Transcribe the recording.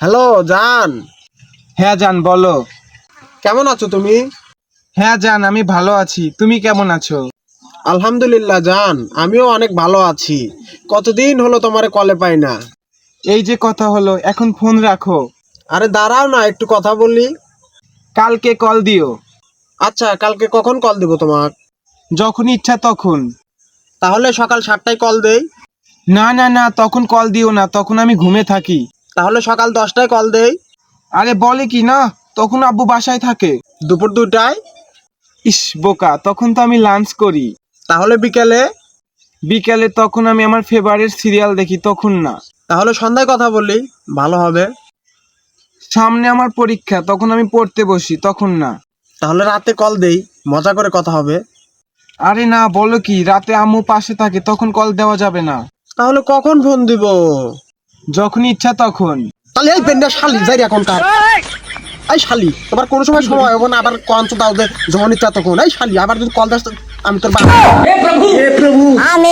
Hello জান। হ্যাঁ জান বলো। কেমন আছো তুমি? হ্যাঁ জান আমি ভালো আছি, তুমি কেমন আছো? আলহামদুলিল্লাহ জান, আমিও অনেক ভালো আছি। কতদিন হলো তোমারে কলে পাই না। এই যে কথা হলো, এখন ফোন রাখো। আরে দাঁড়াও না, একটু কথা বলি। কালকে কল দিও। আচ্ছা, কালকে কখন কল দিব তোমাক? যখন ইচ্ছা তখন। তাহলে সকাল 7টায় কল দেই। না না না, তখন কল দিও না, তখন আমি ঘুমে থাকি। তাহলে সকাল 10টায় কল দেই। আরে বলে কি না, তখন আব্বু বাসায় থাকে। দুপুর 2টায়। ইস বোকা, তখন তো আমি লাঞ্চ করি। তাহলে বিকেলে। বিকেলে তখন আমি আমার ফেভারিট সিরিয়াল দেখি, তখন না। তাহলে সন্ধ্যায় কথা বলি, ভালো হবে। সামনে আমার পরীক্ষা, তখন আমি পড়তে বসি, তখন না। তাহলে রাতে কল দেই, মজা করে কথা হবে। আরে না, বলো কি, রাতে আম্মু পাশে থাকে, তখন কল দেওয়া যাবে না। তাহলে কখন ফোন দিব? যখন ইচ্ছা তখন। তাহলে এই বেন্ডা শালি যাই এখন কার। এই শালি, তোমার কোনো সময় সময় হবে না, আবার কন তো দাও যে যখন ইচ্ছা তখন। এই শালি, আবার যদি কল দাস আমি তোর বাপ। আমি